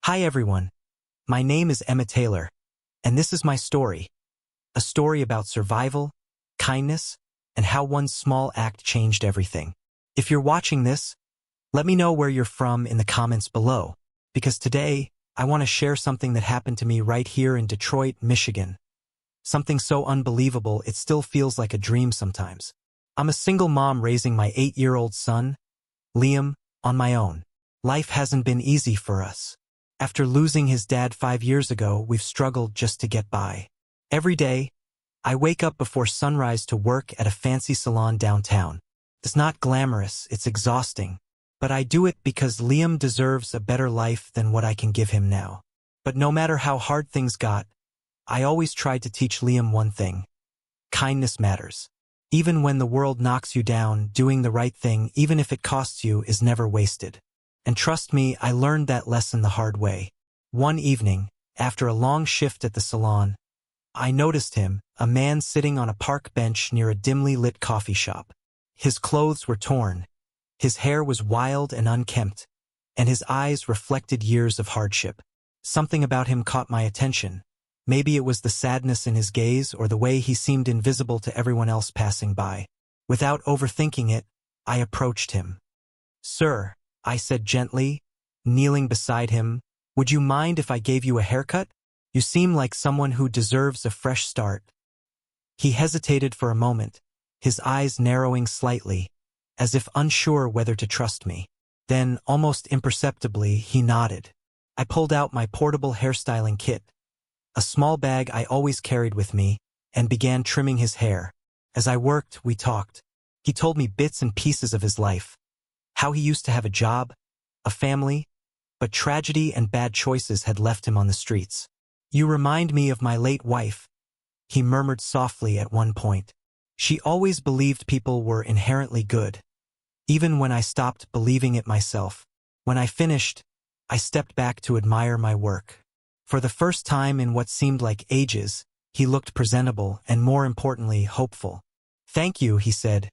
Hi everyone, my name is Emma Taylor, and this is my story. A story about survival, kindness, and how one small act changed everything. If you're watching this, let me know where you're from in the comments below, because today I want to share something that happened to me right here in Detroit, Michigan. Something so unbelievable it still feels like a dream sometimes. I'm a single mom raising my 8-year-old son, Liam, on my own. Life hasn't been easy for us. After losing his dad 5 years ago, we've struggled just to get by. Every day, I wake up before sunrise to work at a fancy salon downtown. It's not glamorous, it's exhausting, but I do it because Liam deserves a better life than what I can give him now. But no matter how hard things got, I always tried to teach Liam one thing. Kindness matters. Even when the world knocks you down, doing the right thing, even if it costs you, is never wasted. And trust me, I learned that lesson the hard way. One evening, after a long shift at the salon, I noticed him, a man sitting on a park bench near a dimly lit coffee shop. His clothes were torn, his hair was wild and unkempt, and his eyes reflected years of hardship. Something about him caught my attention. Maybe it was the sadness in his gaze or the way he seemed invisible to everyone else passing by. Without overthinking it, I approached him. "Sir," I said gently, kneeling beside him, "would you mind if I gave you a haircut? You seem like someone who deserves a fresh start." He hesitated for a moment, his eyes narrowing slightly, as if unsure whether to trust me. Then, almost imperceptibly, he nodded. I pulled out my portable hairstyling kit, a small bag I always carried with me, and began trimming his hair. As I worked, we talked. He told me bits and pieces of his life. How he used to have a job, a family, but tragedy and bad choices had left him on the streets. "You remind me of my late wife," he murmured softly at one point. "She always believed people were inherently good, even when I stopped believing it myself. When I finished, I stepped back to admire my work. For the first time in what seemed like ages, he looked presentable and, more importantly, hopeful. "Thank you," he said,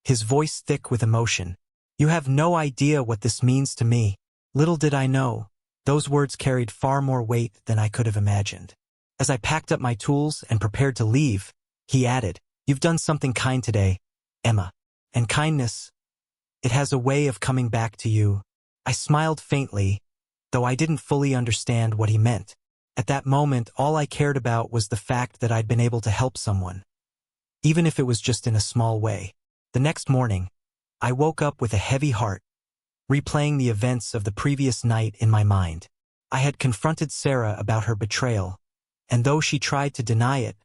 his voice thick with emotion. "You have no idea what this means to me." Little did I know, those words carried far more weight than I could have imagined. As I packed up my tools and prepared to leave, he added, "You've done something kind today, Emma. And kindness, it has a way of coming back to you." I smiled faintly, though I didn't fully understand what he meant. At that moment, all I cared about was the fact that I'd been able to help someone, even if it was just in a small way. The next morning, I woke up with a heavy heart, replaying the events of the previous night in my mind. I had confronted Sarah about her betrayal, and though she tried to deny it,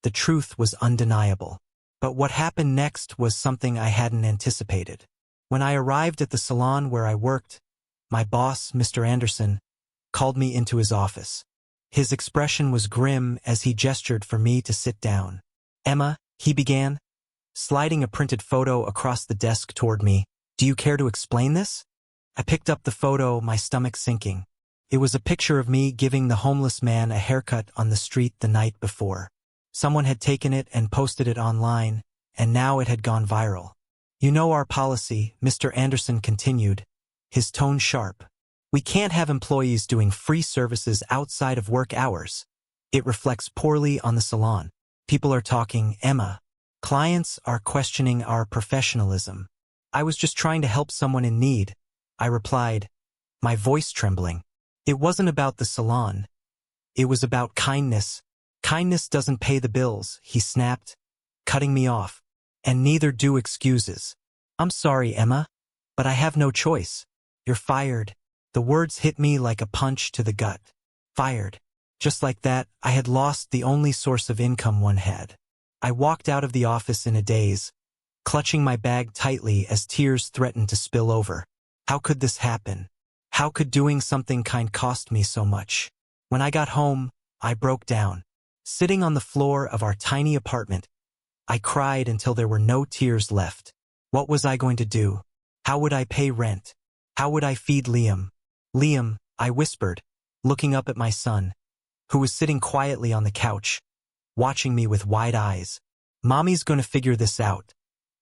the truth was undeniable. But what happened next was something I hadn't anticipated. When I arrived at the salon where I worked, my boss, Mr. Anderson, called me into his office. His expression was grim as he gestured for me to sit down. "Emma," he began, sliding a printed photo across the desk toward me, "do you care to explain this?" I picked up the photo, my stomach sinking. It was a picture of me giving the homeless man a haircut on the street the night before. Someone had taken it and posted it online, and now it had gone viral. "You know our policy," Mr. Anderson continued, his tone sharp. "We can't have employees doing free services outside of work hours. It reflects poorly on the salon. People are talking, Emma. Clients are questioning our professionalism." "I was just trying to help someone in need," I replied, my voice trembling. It wasn't about the salon. It was about kindness. "Kindness doesn't pay the bills," he snapped, cutting me off. "And neither do excuses." "I'm sorry, Emma, but I have no choice. You're fired." The words hit me like a punch to the gut. Fired. Just like that, I had lost the only source of income one had. I walked out of the office in a daze, clutching my bag tightly as tears threatened to spill over. How could this happen? How could doing something kind cost me so much? When I got home, I broke down. Sitting on the floor of our tiny apartment, I cried until there were no tears left. What was I going to do? How would I pay rent? How would I feed Liam? "Liam," I whispered, looking up at my son, who was sitting quietly on the couch, watching me with wide eyes. "Mommy's going to figure this out,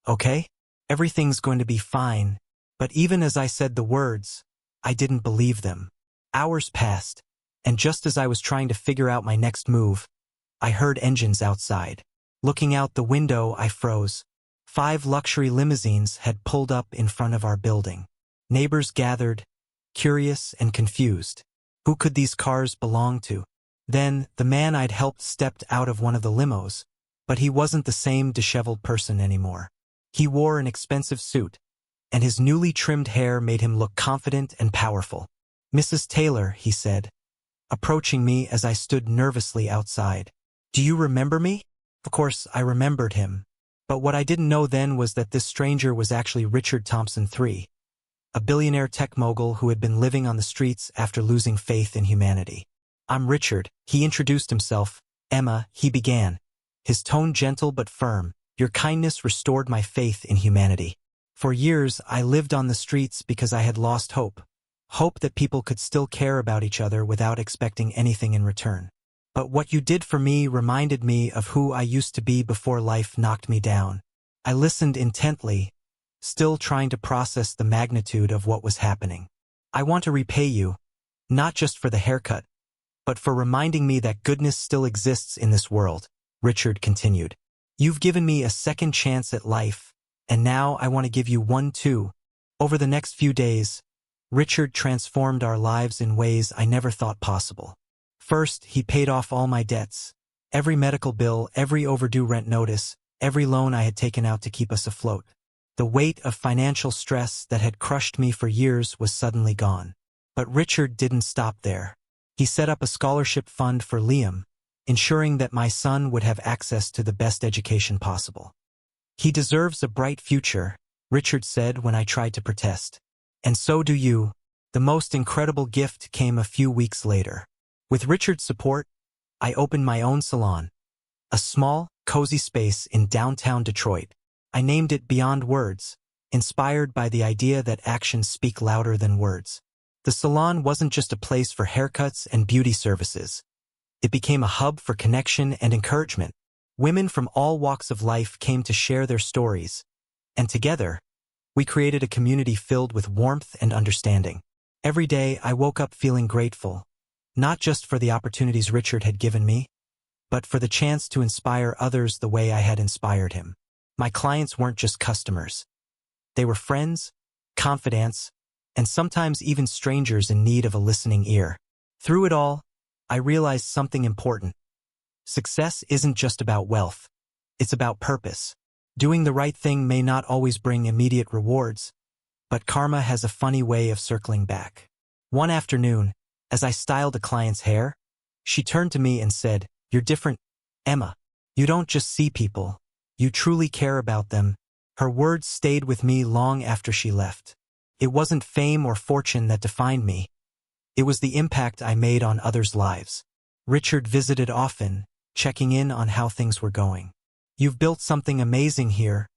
okay? Everything's going to be fine." But even as I said the words, I didn't believe them. Hours passed, and just as I was trying to figure out my next move, I heard engines outside. Looking out the window, I froze. 5 luxury limousines had pulled up in front of our building. Neighbors gathered, curious and confused. Who could these cars belong to? Then, the man I'd helped stepped out of one of the limos, but he wasn't the same disheveled person anymore. He wore an expensive suit, and his newly trimmed hair made him look confident and powerful. "Mrs. Taylor," he said, approaching me as I stood nervously outside. "Do you remember me?" Of course, I remembered him, but what I didn't know then was that this stranger was actually Richard Thompson III, a billionaire tech mogul who had been living on the streets after losing faith in humanity. "I'm Richard," he introduced himself. "Emma," he began, his tone gentle but firm. "Your kindness restored my faith in humanity. For years, I lived on the streets because I had lost hope. Hope that people could still care about each other without expecting anything in return. But what you did for me reminded me of who I used to be before life knocked me down." I listened intently, still trying to process the magnitude of what was happening. "I want to repay you, not just for the haircut, but for reminding me that goodness still exists in this world," Richard continued. "You've given me a second chance at life, and now I want to give you one too." Over the next few days, Richard transformed our lives in ways I never thought possible. First, he paid off all my debts. Every medical bill, every overdue rent notice, every loan I had taken out to keep us afloat. The weight of financial stress that had crushed me for years was suddenly gone. But Richard didn't stop there. He set up a scholarship fund for Liam, ensuring that my son would have access to the best education possible. "He deserves a bright future," Richard said when I tried to protest. "And so do you." The most incredible gift came a few weeks later. With Richard's support, I opened my own salon, a small, cozy space in downtown Detroit. I named it Beyond Words, inspired by the idea that actions speak louder than words. The salon wasn't just a place for haircuts and beauty services. It became a hub for connection and encouragement. Women from all walks of life came to share their stories, and together, we created a community filled with warmth and understanding. Every day, I woke up feeling grateful, not just for the opportunities Richard had given me, but for the chance to inspire others the way I had inspired him. My clients weren't just customers. They were friends, confidants, and sometimes even strangers in need of a listening ear. Through it all, I realized something important. Success isn't just about wealth. It's about purpose. Doing the right thing may not always bring immediate rewards, but karma has a funny way of circling back. One afternoon, as I styled a client's hair, she turned to me and said, "You're different, Emma. You don't just see people. You truly care about them." Her words stayed with me long after she left. It wasn't fame or fortune that defined me. It was the impact I made on others' lives. Richard visited often, checking in on how things were going. "You've built something amazing here,"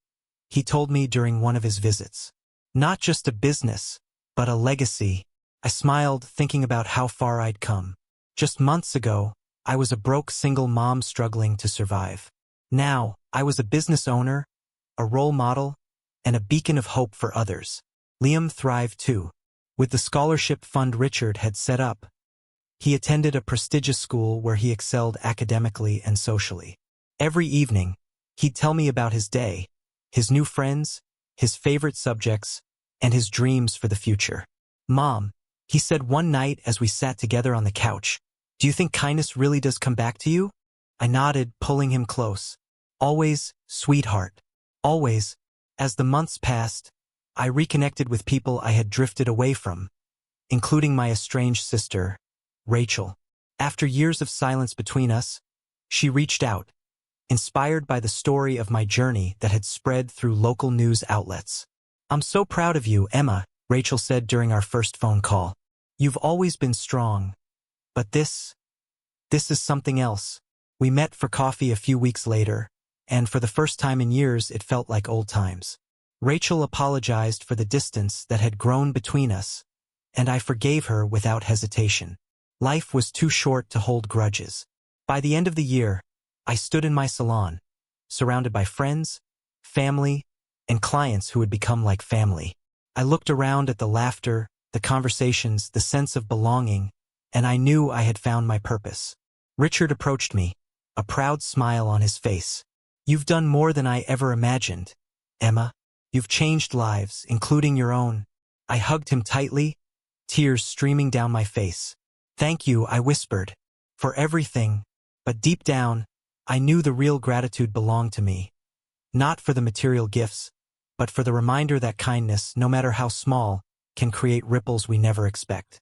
he told me during one of his visits. "Not just a business, but a legacy." I smiled, thinking about how far I'd come. Just months ago, I was a broke single mom struggling to survive. Now, I was a business owner, a role model, and a beacon of hope for others. Liam thrived too. With the scholarship fund Richard had set up, he attended a prestigious school where he excelled academically and socially. Every evening, he'd tell me about his day, his new friends, his favorite subjects, and his dreams for the future. "Mom," he said one night as we sat together on the couch, "do you think kindness really does come back to you?" I nodded, pulling him close. "Always, sweetheart. Always." As the months passed, I reconnected with people I had drifted away from, including my estranged sister, Rachel. After years of silence between us, she reached out, inspired by the story of my journey that had spread through local news outlets. "I'm so proud of you, Emma," Rachel said during our first phone call. "You've always been strong. But this is something else." We met for coffee a few weeks later, and for the first time in years it felt like old times. Rachel apologized for the distance that had grown between us, and I forgave her without hesitation. Life was too short to hold grudges. By the end of the year, I stood in my salon, surrounded by friends, family, and clients who had become like family. I looked around at the laughter, the conversations, the sense of belonging, and I knew I had found my purpose. Richard approached me, a proud smile on his face. "You've done more than I ever imagined, Emma. You've changed lives, including your own." I hugged him tightly, tears streaming down my face. "Thank you," I whispered, "for everything." But deep down, I knew the real gratitude belonged to me. Not for the material gifts, but for the reminder that kindness, no matter how small, can create ripples we never expect.